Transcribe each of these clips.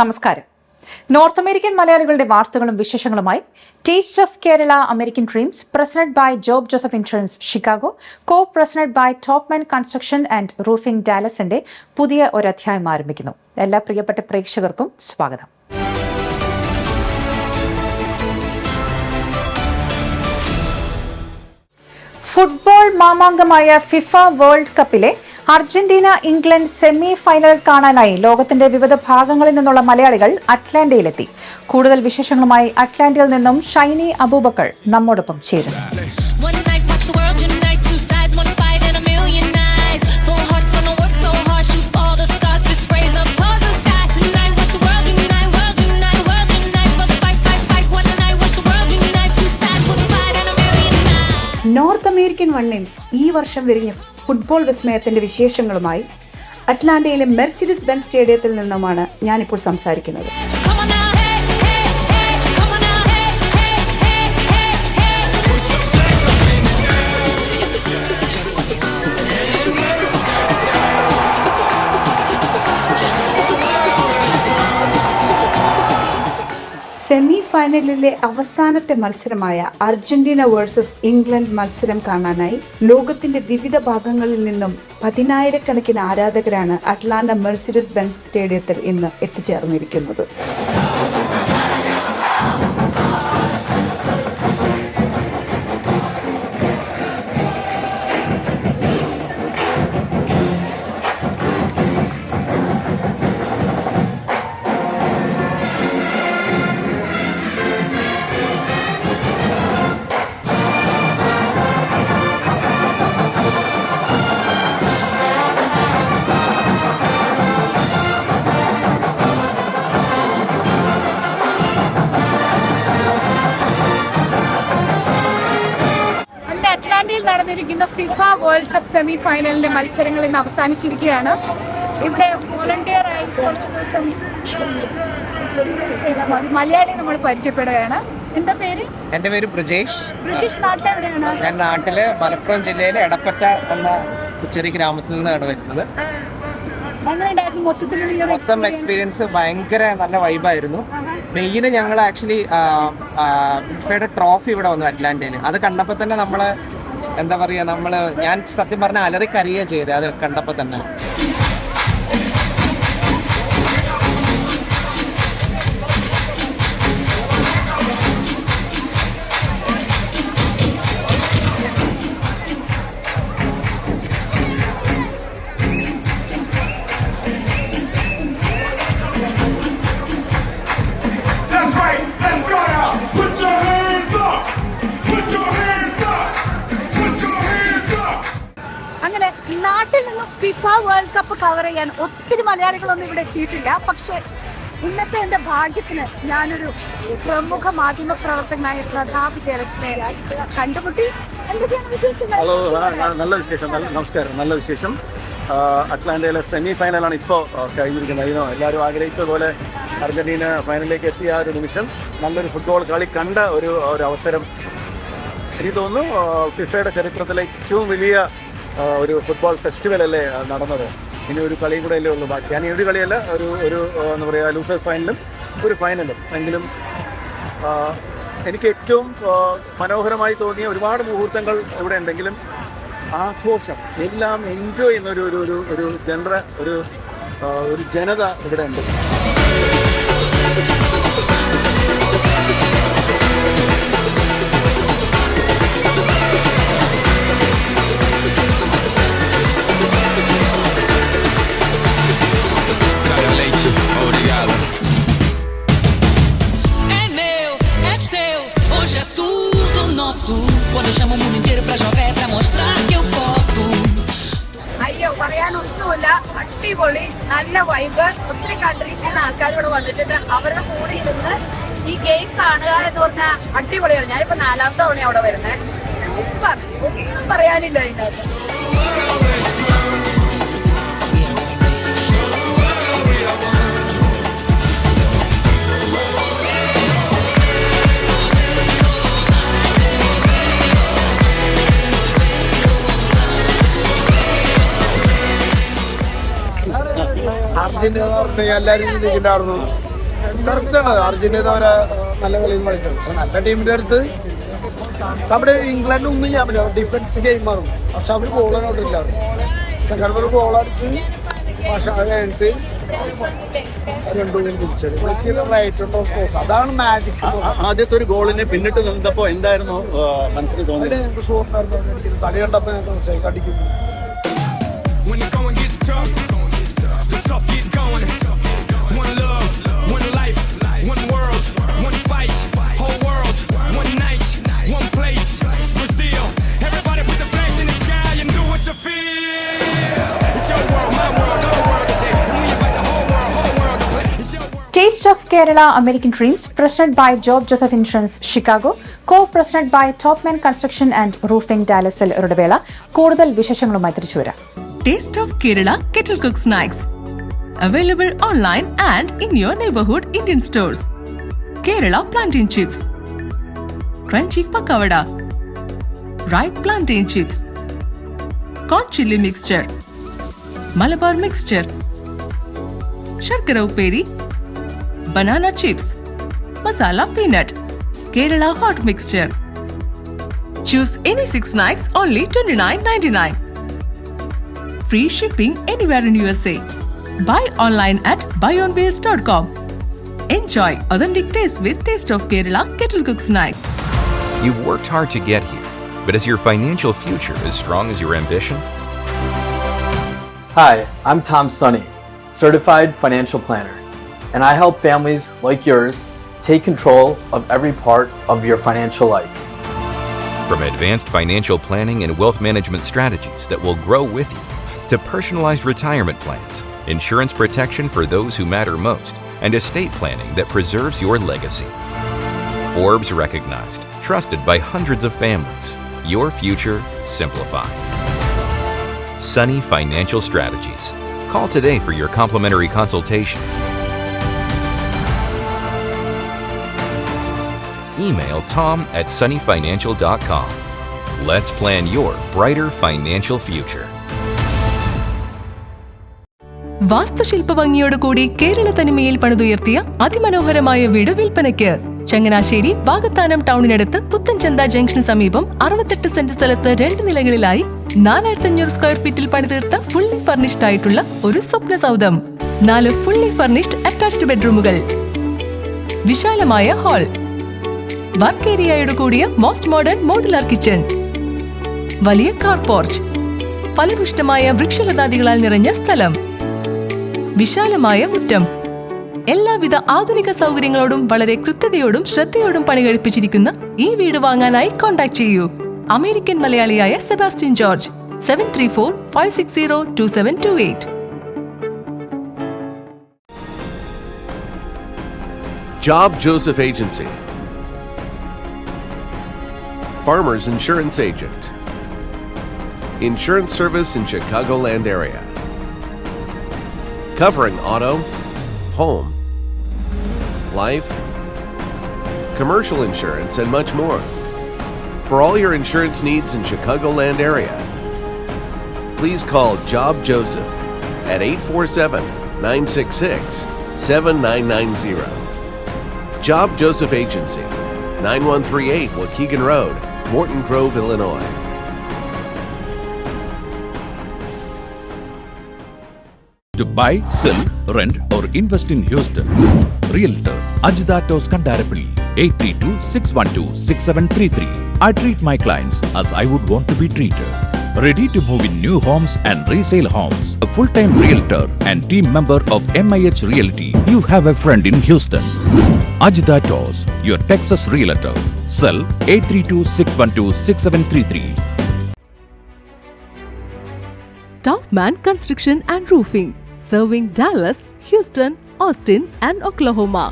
നമസ്കാരം. North American മലയാളികളുടെ വാർത്തകളും വിശേഷങ്ങളുമായി taste of Kerala American dreams president by Job Joseph insurance Chicago, co president by Topman construction and roofing ഡാലസിന്റെ പുതിയ ഒരധ്യായം ആരംഭിക്കുന്നു. എല്ലാ പ്രിയപ്പെട്ട പ്രേക്ഷകർക്കും സ്വാഗതം. ഫുട്ബോൾ മാമാങ്കമായ ഫിഫ വേൾഡ് കപ്പിലെ അർജന്റീന ഇംഗ്ലണ്ട് സെമി ഫൈനൽ കാണാനായി ലോകത്തിന്റെ വിവിധ ഭാഗങ്ങളിൽ നിന്നുള്ള മലയാളികൾ അറ്റ്ലാന്റയിലെത്തി. കൂടുതൽ വിശേഷങ്ങളുമായി അറ്റ്ലാന്റയിൽ നിന്നും ഷൈനി അബൂബക്കർ നമ്മോടൊപ്പം ചേരുന്നു. നോർത്ത് അമേരിക്കൻ മണ്ണിൽ ഈ വർഷം വിരിഞ്ഞ ഫുട്ബോൾ വിസ്മയത്തിന്റെ വിശേഷങ്ങളുമായി അറ്റ്ലാന്റയിലെ മെർസിഡീസ് ബെൻസ് സ്റ്റേഡിയത്തിൽ നിന്നുമാണ് ഞാനിപ്പോൾ സംസാരിക്കുന്നത്. സെമി ഫൈനലിലെ അവസാനത്തെ മത്സരമായ അർജന്റീന വേഴ്സസ് ഇംഗ്ലണ്ട് മത്സരം കാണാനായി ലോകത്തിന്റെ വിവിധ ഭാഗങ്ങളിൽ നിന്നും 10,000-കണക്കിന് ആരാധകരാണ് അറ്റ്ലാന്റ മെർസിഡീസ് ബെൻസ് സ്റ്റേഡിയത്തിൽ ഇന്ന് എത്തിച്ചേർന്നിരിക്കുന്നത്. നടന്നിരിക്കുന്ന ഫിഫ വേൾഡ് കപ്പ് സെമി ഫൈനലിന്റെ മത്സരങ്ങൾ ഇന്ന് അവസാനിച്ചിരിക്കുകയാണ്. ഇവിടെ വോളണ്ടിയറായി കുറച്ച് ദിവസം എക്സ്പീരിയൻസ് ചെയ്ത മലയാളി നമ്മൾ പരിചയപ്പെടുകയാണ്. എന്താ പേര്? എൻ്റെ പേര് ബ്രിജേഷ്. നാട്ടിലെവിടെയാണ്? ഞാൻ നാട്ടില് മലപ്പുറം ജില്ലയിലെ എടപ്പറ്റ എന്ന ചെറിയ ഗ്രാമത്തിൽ നിന്നാണ് വരുന്നത്. മൊത്തം എക്സ്പീരിയൻസ് ഭയങ്കര നല്ല വൈബായിരുന്നു. മെയിന് ഞങ്ങൾ ആക്ച്വലി ഫിഫയുടെ ട്രോഫി ഇവിടെ വന്നു അറ്റ്ലാന്റയിൽ. അത് കണ്ടപ്പോൾ തന്നെ നമ്മള് എന്താ പറയുക, ഞാൻ സത്യം പറഞ്ഞാൽ അലറിക്കറിയുക ചെയ്തത് അത് കണ്ടപ്പോൾ തന്നെ. അങ്ങനെ നാട്ടിൽ നിന്ന് ഫിഫ വേൾഡ് കപ്പ് കവർ ചെയ്യാൻ ഒത്തിരി മലയാളികളൊന്നും ഇവിടെ എത്തിയിട്ടില്ല. പക്ഷെ ഇന്നത്തെ എൻ്റെ ഭാഗ്യത്തിന് ഞാനൊരു പ്രമുഖ മാധ്യമ പ്രവർത്തകനായ പ്രതാപ് ജയലക്ഷ്മിയെ കണ്ടുമുട്ടി. എന്തൊക്കെയാണ് വിശേഷങ്ങൾ? ഹലോ, നല്ല വിശേഷം. നമസ്കാരം. നല്ല വിശേഷം. അറ്റ്ലാന്റയിലെ സെമി ഫൈനലാണ് ഇപ്പോൾ കഴിഞ്ഞിരിക്കുന്നത്. എല്ലാവരും ആഗ്രഹിച്ചതുപോലെ അർജന്റീന ഫൈനലിലേക്ക് എത്തിയ ആ ഒരു നിമിഷം, നല്ലൊരു ഫുട്ബോൾ കളി കണ്ട ഒരു അവസരം. എനിക്ക് തോന്നുന്നു ഫിഫയുടെ ചരിത്രത്തിലെ ഏറ്റവും വലിയ ഒരു ഫുട്ബോൾ ഫെസ്റ്റിവൽ അല്ലേ നടന്നത്. ഇനി ഒരു കളിയും കൂടെ അല്ലേ ഉള്ളൂ ബാക്കി. ഞാൻ ഒരു കളിയല്ല, ഒരു എന്താ പറയുക, ലൂസേഴ്സ് ഫൈനലും ഒരു ഫൈനലും. എങ്കിലും എനിക്ക് ഏറ്റവും മനോഹരമായി തോന്നിയ ഒരുപാട് മുഹൂർത്തങ്ങൾ ഇവിടെ ഉണ്ടെങ്കിലും ആഘോഷം, എല്ലാം എൻജോയ് ചെയ്യുന്ന ഒരു ജനത ഇവിടെ ഉണ്ട്. അയ്യോ, പറയാനൊന്നുമില്ല. അടിപൊളി, നല്ല വൈബ്. ഒത്തിരി കൺട്രീസിൽ നിന്ന് ആൾക്കാരോട് വന്നിട്ടുണ്ട്. അവരുടെ കൂടെ ഇരുന്ന് ഈ ഗെയിം കാണുക എന്ന് പറഞ്ഞാൽ അടിപൊളിയാണ്. ഞാനിപ്പോ 4ാമത്തെ തവണയാണ് അവിടെ വരുന്നത്. സൂപ്പർ, ഒന്നും പറയാനില്ല അതിനകത്ത്. അർജന്റീന എല്ലാവരും ചിന്തിക്കുന്നുണ്ടായിരുന്നു കറക്റ്റാണ്. അർജന്റീന അവരെ നല്ല കളിയിൽ കളിച്ചത്. പക്ഷെ നല്ല ടീമിന്റെ അടുത്ത് നമ്മുടെ ഇംഗ്ലണ്ട് ഒന്നും ചെയ്യാൻ പറ്റില്ല. ഡിഫൻസ് ഗെയിമാണ്. പക്ഷെ അവർ ഗോളോട്ടില്ല. സെക്കൻഡ് ഒരു ഗോളടിച്ച് പക്ഷെ അത് കഴിഞ്ഞിട്ട് അതാണ് മാജിക്. ആദ്യത്തെ ഒരു ഗോളിന് പിന്നിട്ട് നിന്നപ്പോ എന്തായിരുന്നു മനസ്സിൽ തോന്നിയത്? ഞങ്ങൾക്ക് ഷോർട്ടായിരുന്നു. കളി കണ്ടപ്പോ ഞങ്ങൾക്ക് മനസ്സിലായി അടിക്കുന്നു. When the going gets tough, the tough get going. One love, one life, one world, one fight. Whole world, one night, one place. Brazil, everybody put your flags in the sky and do what you feel. It's your world, my world, our world today. And we invite the whole world to play. It's your world. Taste of Kerala American Dreams, presented by Job Joseph Insurance Chicago, co-presented by Topman Construction and Roofing Dallas ഇടവേള. കൂടുതൽ വിശേഷങ്ങളുമായി തിരിച്ചു വരാം. Taste of Kerala Kettle Cook Snacks. Available online and in your neighborhood Indian stores. Kerala Plantain Chips. Crunchy Pakavada. Ripe Plantain Chips. Corn Chili Mixture. Malabar Mixture. Sharkara Uperi. Banana Chips. Masala Peanut. Kerala Hot Mixture. Choose any 6 snacks only $29.99. Free shipping anywhere in USA. Buy online at buyonwheels.com. Enjoy authentic taste with Taste of Kerala Kettle Cook Snack. You've worked hard to get here, but is your financial future as strong as your ambition? Hi, I'm Tom Sunny, Certified Financial Planner, and I help families like yours take control of every part of your financial life. From advanced financial planning and wealth management strategies that will grow with you, to personalized retirement plans, insurance protection for those who matter most, and estate planning that preserves your legacy. Forbes recognized, trusted by hundreds of families. Your future simplified. Sunny Financial Strategies. Call today for your complimentary consultation. Email tom@sunnyfinancial.com. Let's plan your brighter financial future. വാസ്തുശില്പ ഭംഗിയോടുകൂടി Kerala തനിമയിൽ പണിതുയർത്തിയ അതിമനോഹരമായ വീട് വിൽപ്പനയ്ക്ക്. Changanassery Vakathanam ടൗണിനടുത്ത് Puthenchantha junction സമീപം 68 saint സ്ഥലത്ത് 2 നിലകളിലായി 4500 square ഫീറ്റിൽ പണിതീർത്ത fully furnished ആയിട്ടുള്ള ഒരു സ്വപ്ന സൗധം. 4 fully furnished attached ബെഡ്റൂമുകൾ, വിശാലമായ hall, work ഏരിയയോട് കൂടിയ മോസ്റ്റ് മോഡേൺ മോഡുലാർ കിച്ചൺ, വലിയ കാർ പോർച്ച്, ഫലപുഷ്ടമായ വൃക്ഷലതാദികളാൽ നിറഞ്ഞ സ്ഥലം, വിശാലമായ മുറ്റം. എല്ലാവിധ ആധുനിക സൗകര്യങ്ങളോടും വളരെ കൃത്യതയോടും ശ്രദ്ധയോടും പണികഴിപ്പിച്ചിരിക്കുന്ന ഈ വീട് വാങ്ങാനായി കോൺടാക്ട് ചെയ്യൂ. അമേരിക്കൻ മലയാളിയായ Sebastian George. 7345602728. Job Joseph Agency. Farmers Insurance Agent. Insurance service in Chicagoland area. Covering auto, home, life, commercial insurance, and much more. For all your insurance needs in Chicagoland area, please call Job Joseph at 847-966-7990. Job Joseph Agency, 9138 Waukegan Road, Morton Grove, Illinois. To buy, sell, rent or invest in Houston. Realtor Ajidatos Kandarapalli, 832-612-6733. I treat my clients as I would want to be treated. Ready to move in new homes and resale homes. A full-time realtor and team member of MIH Realty. You have a friend in Houston. Ajidatos, your Texas realtor. Cell 832-612-6733. Topman Construction and Roofing. Serving Dallas, Houston, Austin, and Oklahoma.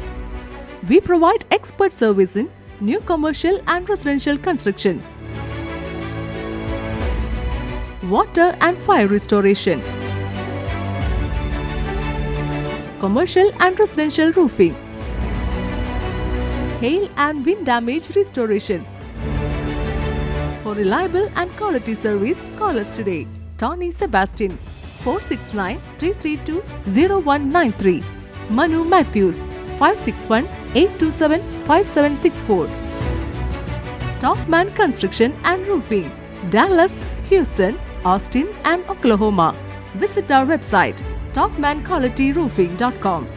We provide expert service in new commercial and residential construction, water and fire restoration, commercial and residential roofing, hail and wind damage restoration. For reliable and quality service, call us today. Tony Sebastian, 469-332-0193. Manu Matthews, 561-827-5764. Topman Construction and Roofing, Dallas, Houston, Austin and Oklahoma. Visit our website topmanqualityroofing.com.